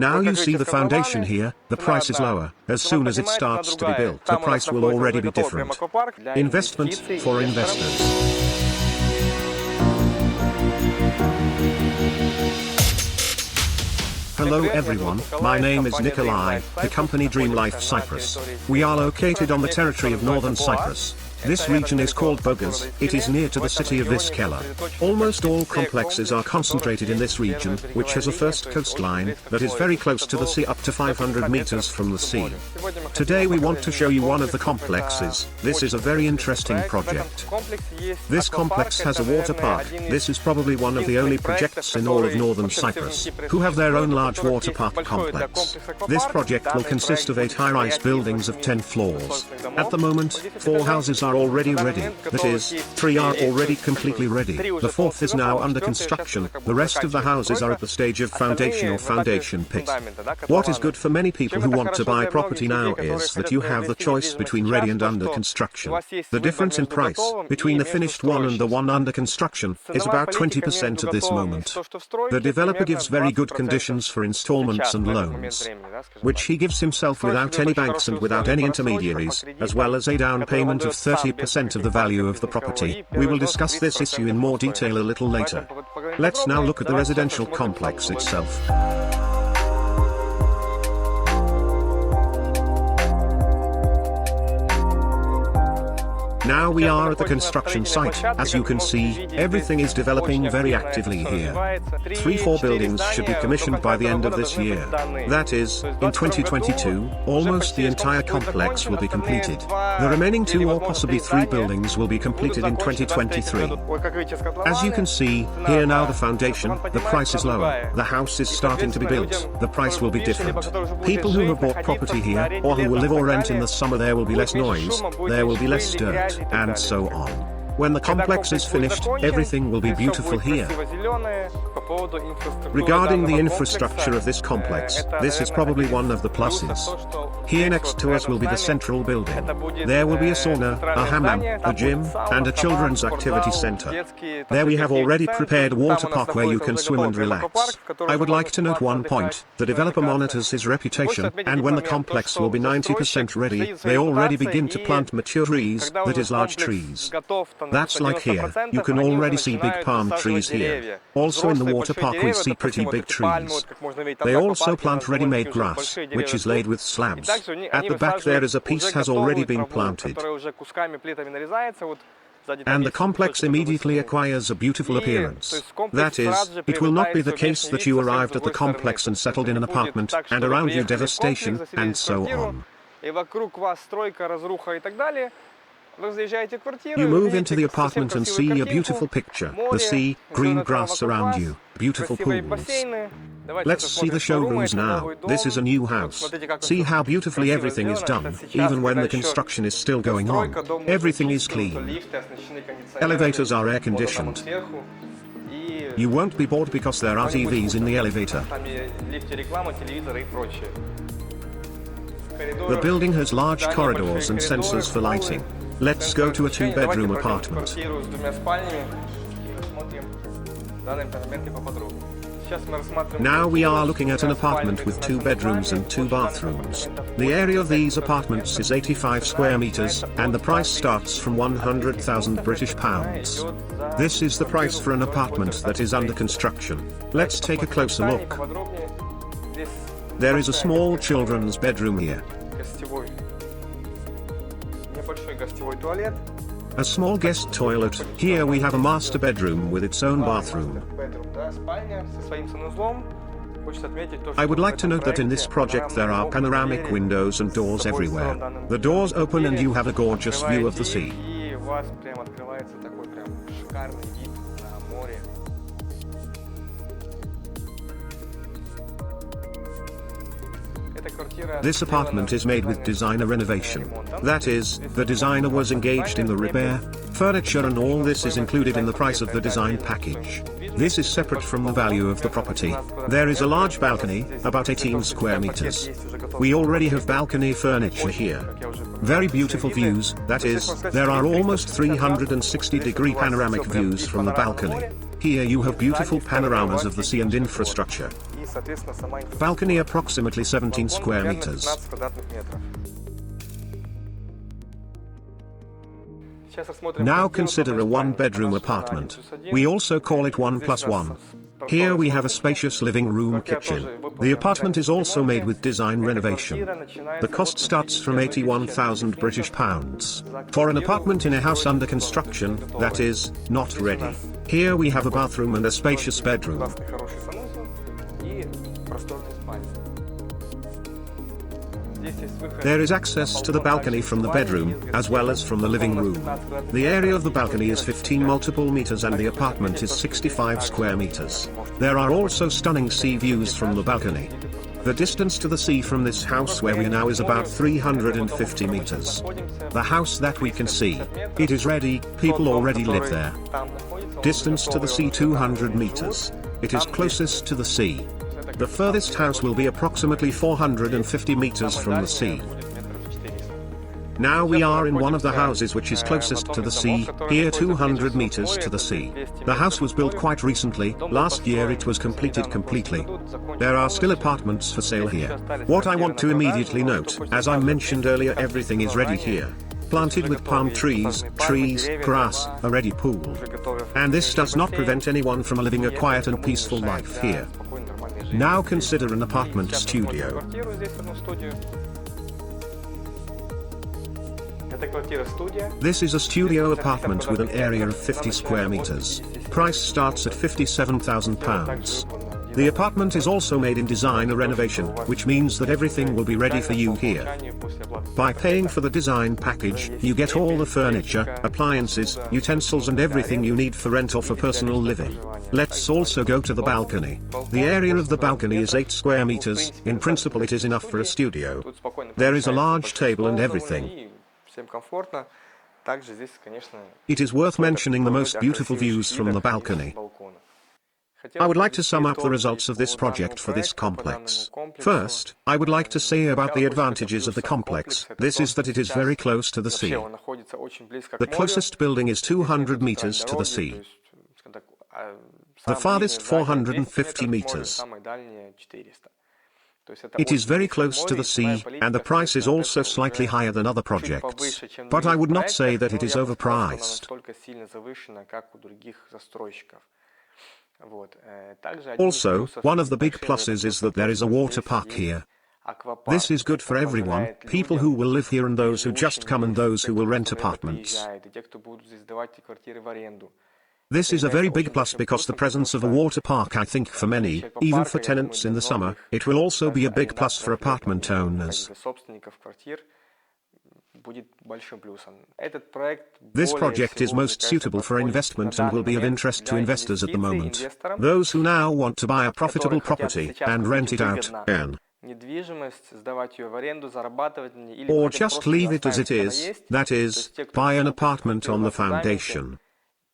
Now you see the foundation here, the price is lower. As soon as it starts to be built, the price will already be different. Investment for investors. Hello everyone, my name is Nikolai, the company DreamLife Cyprus. We are located on the territory of Northern Cyprus. This region is called Burgas, it is near to the city of Iskela. Almost all complexes are concentrated in this region, which has a first coastline, that is very close to the sea up to 500 meters from the sea. Today we want to show you one of the complexes. This is a very interesting project. This complex has a water park. This is probably one of the only projects in all of Northern Cyprus, who have their own large water park complex. This project will consist of 8 high-rise buildings of 10 floors. At the moment, 4 houses are already ready, that is, 3 are already completely ready, the 4th is now under construction, the rest of the houses are at the stage of foundation or foundation pit. What is good for many people who want to buy property now is that you have the choice between ready and under construction. The difference in price, between the finished one and the one under construction, is about 20% at this moment. The developer gives very good conditions for installments and loans, which he gives himself without any banks and without any intermediaries, as well as a down payment of 30% of the value of the property. We will discuss this issue in more detail a little later. Let's now look at the residential complex itself. Now we are at the construction site. As you can see, everything is developing very actively here. 3-4 buildings should be commissioned by the end of this year. That is, in 2022, almost the entire complex will be completed. The remaining 2 or possibly 3 buildings will be completed in 2023. As you can see, here now the foundation, the price is lower. The house is starting to be built, the price will be different. People who have bought property here, or who will live or rent in the summer, there will be less noise, there will be less dirt, and so on. When the complex is finished, everything will be beautiful here. Regarding the infrastructure of this complex, this is probably one of the pluses. Here next to us will be the central building. There will be a sauna, a hammam, a gym, and a children's activity center. There we have already prepared a water park where you can swim and relax. I would like to note one point: the developer monitors his reputation, and when the complex will be 90% ready, they already begin to plant mature trees, that is large trees. That's like here, you can already see big palm trees here. Also in the water park we see pretty big trees. They also plant ready-made grass, which is laid with slabs. At the back there is a piece has already been planted. And the complex immediately acquires a beautiful appearance. That is, it will not be the case that you arrived at the complex and settled in an apartment, and around you devastation, and so on. You move into the apartment and see a beautiful picture, the sea, green grass around you, beautiful pools. Let's see the showrooms now. This is a new house. See how beautifully everything is done, even when the construction is still going on. Everything is clean. Elevators are air-conditioned. You won't be bored because there are TVs in the elevator. The building has large corridors and sensors for lighting. Let's go to a 2-bedroom apartment. Now we are looking at an apartment with 2 bedrooms and 2 bathrooms. The area of these apartments is 85 square meters, and the price starts from 100,000 British pounds. This is the price for an apartment that is under construction. Let's take a closer look. There is a small children's bedroom here. A small guest toilet. Here we have a master bedroom with its own bathroom. I would like to note that in this project there are panoramic windows and doors everywhere. The doors open and you have a gorgeous view of the sea. This apartment is made with designer renovation. That is, the designer was engaged in the repair, furniture, and all this is included in the price of the design package. This is separate from the value of the property. There is a large balcony, about 18 square meters. We already have balcony furniture here. Very beautiful views, that is, there are almost 360-degree panoramic views from the balcony. Here you have beautiful panoramas of the sea and infrastructure. Balcony approximately 17 square meters. Now consider a one-bedroom apartment. We also call it 1+1. Here we have a spacious living room kitchen. The apartment is also made with design renovation. The cost starts from £81,000 for an apartment in a house under construction, that is, not ready. Here we have a bathroom and a spacious bedroom. There is access to the balcony from the bedroom, as well as from the living room. The area of the balcony is 15 multiple meters and the apartment is 65 square meters. There are also stunning sea views from the balcony. The distance to the sea from this house where we are now is about 350 meters. The house that we can see, it is ready, people already live there. Distance to the sea 200 meters. It is closest to the sea. The furthest house will be approximately 450 meters from the sea. Now we are in one of the houses which is closest to the sea, here 200 meters to the sea. The house was built quite recently, last year it was completed completely. There are still apartments for sale here. What I want to immediately note, as I mentioned earlier, everything is ready here. Planted with palm trees, grass, a ready pool. And this does not prevent anyone from living a quiet and peaceful life here. Now consider an apartment studio. This is a studio apartment with an area of 50 square meters. Price starts at £57,000. The apartment is also made in design renovation, which means that everything will be ready for you here. By paying for the design package, you get all the furniture, appliances, utensils and everything you need for rent or for personal living. Let's also go to the balcony. The area of the balcony is 8 square meters, in principle it is enough for a studio. There is a large table and everything. It is worth mentioning the most beautiful views from the balcony. I would like to sum up the results of this project for this complex. First, I would like to say about the advantages of the complex. This is that it is very close to the sea. The closest building is 200 meters to the sea. The farthest 450 meters. It is very close to the sea, and the price is also slightly higher than other projects. But I would not say that it is overpriced. Also, one of the big pluses is that there is a water park here. This is good for everyone, people who will live here and those who just come and those who will rent apartments. This is a very big plus because the presence of a water park, I think for many, even for tenants in the summer, it will also be a big plus for apartment owners. This project is most suitable for investment and will be of interest to investors at the moment. Those who now want to buy a profitable property and rent it out, or just leave it as it is, that is, buy an apartment on the foundation.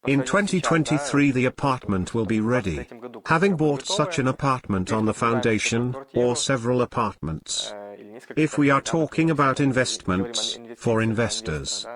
In 2023 the apartment will be ready. Having bought such an apartment on the foundation, or several apartments. If we are talking about investments, for investors,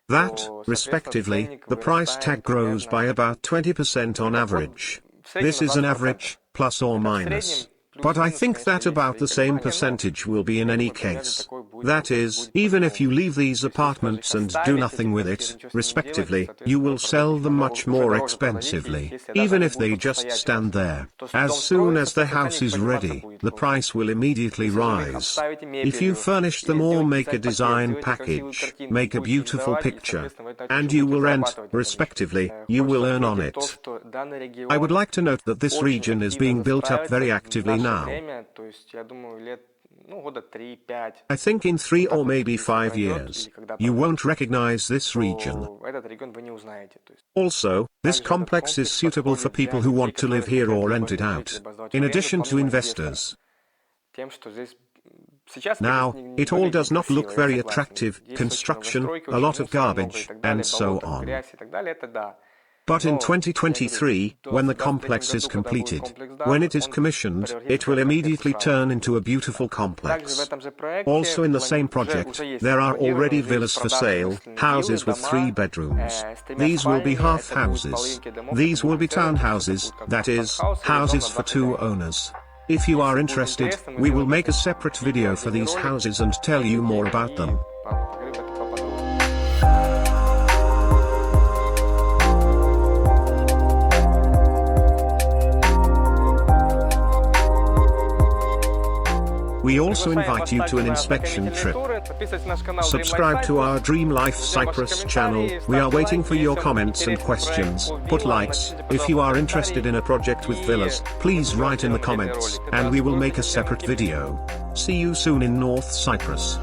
that, respectively, the price tag grows by about 20% on average. This is an average, plus or minus. But I think that about the same percentage will be in any case. That is, even if you leave these apartments and do nothing with it, respectively, you will sell them much more expensively, even if they just stand there. As soon as the house is ready, the price will immediately rise. If you furnish them or make a design package, make a beautiful picture, and you will rent, respectively, you will earn on it. I would like to note that this region is being built up very actively now. I think in 3 or maybe 5 years, you won't recognize this region. Also, this complex is suitable for people who want to live here or rent it out, in addition to investors. Now, it all does not look very attractive, construction, a lot of garbage, and so on. But in 2023, when the complex is completed, when it is commissioned, it will immediately turn into a beautiful complex. Also in the same project, there are already villas for sale, houses with 3 bedrooms. These will be half houses. These will be townhouses, that is, houses for 2 owners. If you are interested, we will make a separate video for these houses and tell you more about them. We also invite you to an inspection trip. Subscribe to our DreamLife Cyprus channel. We are waiting for your comments and questions. Put likes. If you are interested in a project with villas, please write in the comments, and we will make a separate video. See you soon in North Cyprus.